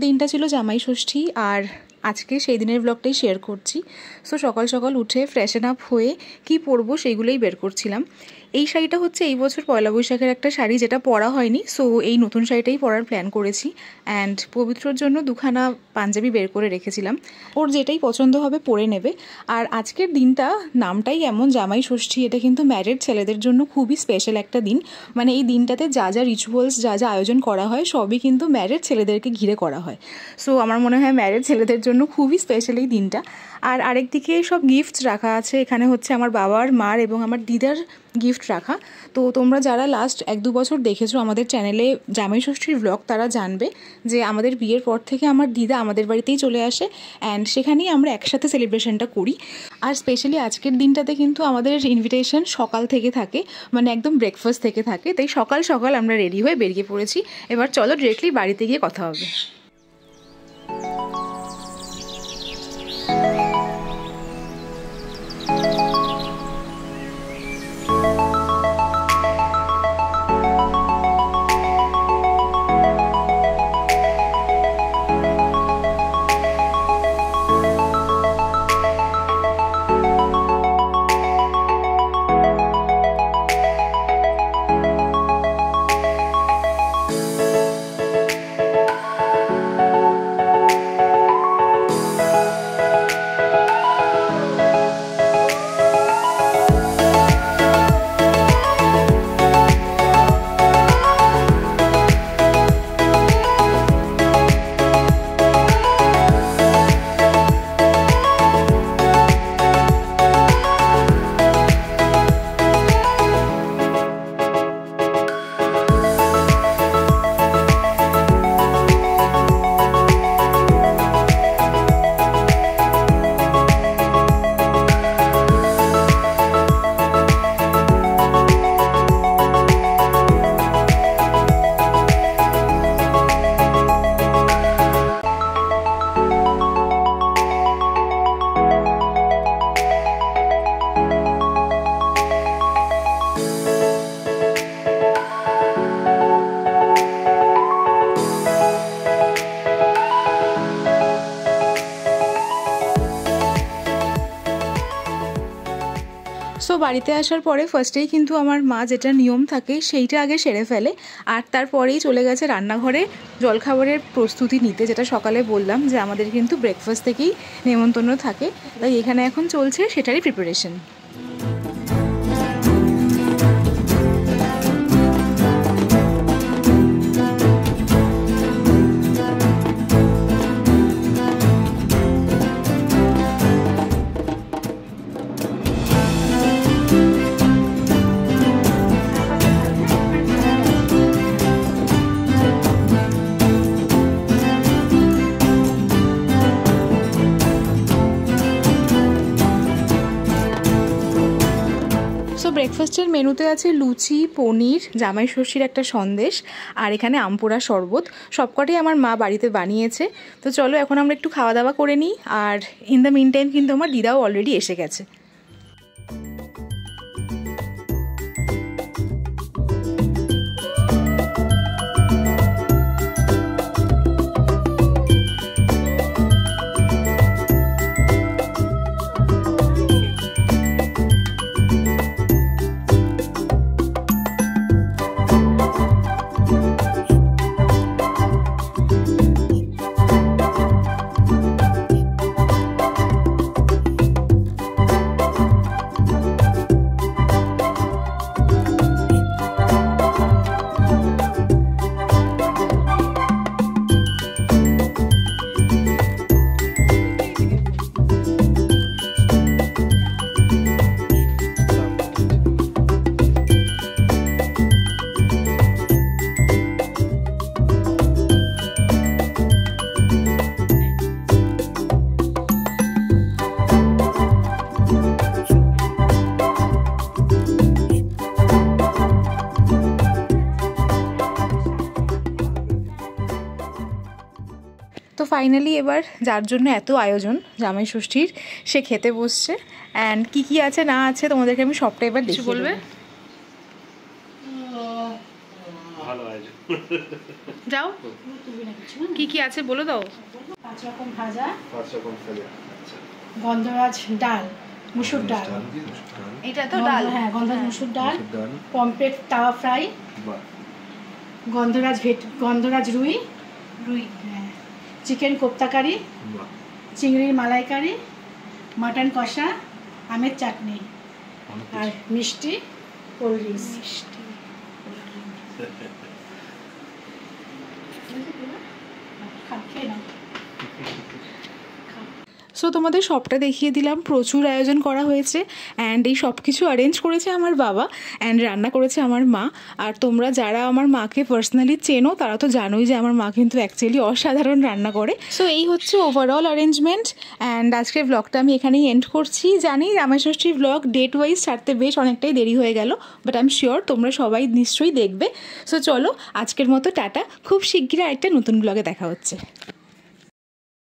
দিনটা ছিল জামাই ষষ্ঠী আর আজকে সেই দিনের ব্লগটাই শেয়ার করছি। সো সকাল সকাল উঠে ফ্রেশন আপ হয়ে কি পরবো সেইগুলোই বের করছিলাম। এই শাড়িটা হচ্ছে এই বছর পয়লা বৈশাখের একটা শাড়ি, যেটা পরা হয়নি, সো এই নতুন শাড়িটাই পরার প্ল্যান করেছি। অ্যান্ড পবিত্রর জন্য দুখানা পাঞ্জাবি বের করে রেখেছিলাম, ওর যেটাই পছন্দ হবে পরে নেবে। আর আজকের দিনটা নামটাই এমন, জামাই ষষ্ঠী, এটা কিন্তু ম্যারিড ছেলেদের জন্য খুবই স্পেশাল একটা দিন। মানে এই দিনটাতে যা যা রিচুয়ালস, যা যা আয়োজন করা হয় সবই কিন্তু ম্যারিড ছেলেদেরকে ঘিরে করা হয়। সো আমার মনে হয় ম্যারিড ছেলেদের জন্য খুবই স্পেশাল এই দিনটা। আর আরেকদিকে সব গিফটস রাখা আছে, এখানে হচ্ছে আমার বাবার, মার এবং আমার দিদার গিফট রাখা। তো তোমরা যারা লাস্ট 1-2 বছর দেখেছো আমাদের চ্যানেলে জামাই ষষ্ঠীর ব্লগ, তারা জানবে যে আমাদের বিয়ের পর থেকে আমার দিদা আমাদের বাড়িতেই চলে আসে অ্যান্ড সেখানেই আমরা একসাথে সেলিব্রেশনটা করি। আর স্পেশালি আজকের দিনটাতে কিন্তু আমাদের ইনভিটেশন সকাল থেকে থাকে, মানে একদম ব্রেকফাস্ট থেকে থাকে। তাই সকাল সকাল আমরা রেডি হয়ে বেরিয়ে পড়েছি। এবার চলো ডিরেক্টলি বাড়িতে গিয়ে কথা হবে। সো বাড়িতে আসার পরে ফার্স্টেই কিন্তু আমার মা যেটা নিয়ম থাকে সেইটা আগে সেরে ফেলে, আর তারপরেই চলে গেছে রান্নাঘরে জলখাবারের প্রস্তুতি নিতে। যেটা সকালে বললাম যে আমাদের কিন্তু ব্রেকফাস্ট থেকেই নেমন্তন্ন থাকে, তাই এখানে এখন চলছে সেটারই প্রিপারেশন। ব্রেকফাস্টের মেনুতে আছে লুচি, পনির, জামাই ষষ্ঠীর একটা সন্দেশ, আর এখানে আমপোড়া শরবত। সবকটাই আমার মা বাড়িতে বানিয়েছে। তো চলো এখন আমরা একটু খাওয়া দাওয়া করে নিই। আর ইন দ্য মিন টাইম কিন্তু আমার দিদাও অলরেডি এসে গেছে। তো ফাইনালি এবার যার জন্য এত আয়োজন জামাই ষষ্ঠীর, সে খেতে বসছে। অ্যান্ড কি কি আছে না আছে তোমাদেরকে আমি সবটা এবার দেখে বলবে। ভালো আয়োজন। যাও কি কি আছে বলে দাও। 5 রকম ভাজা, 5 রকম ভাজা, আচ্ছা, গন্ধরাজ ডাল, মুসুর ডাল, এটা তো ডাল, হ্যাঁ গন্ধরাজ মুসুর ডাল, পমফ্রেট তাওয়া ফ্রাই, বাহ, গন্ধরাজ রুই, হ্যাঁ, চিকেন কোপ্তা কারি, বাহ, চিংড়ির মালাইকারি, মাটন কষা, আমের চাটনি, আর মিষ্টি, কোল্ড ড্রিঙ্কস। সো তোমাদের সবটা দেখিয়ে দিলাম, প্রচুর আয়োজন করা হয়েছে অ্যান্ড এই সব কিছু অ্যারেঞ্জ করেছে আমার বাবা অ্যান্ড রান্না করেছে আমার মা। আর তোমরা যারা আমার মাকে পার্সোনালি চেনো তারা তো জানোই যে আমার মা কিন্তু অ্যাকচুয়ালি অসাধারণ রান্না করে। সো এই হচ্ছে ওভারঅল অ্যারেঞ্জমেন্ট অ্যান্ড আজকের ব্লগটা আমি এখানেই এন্ড করছি। জানি রামেষষ্ঠীর ব্লগ ডেট ওয়াইজ ছাড়তে বেশ অনেকটাই দেরি হয়ে গেল, বাট আই এম শিওর তোমরা সবাই নিশ্চয়ই দেখবে। সো চলো আজকের মতো টাটা, খুব শিগগিরই আরেকটা নতুন ব্লগে দেখা হচ্ছে।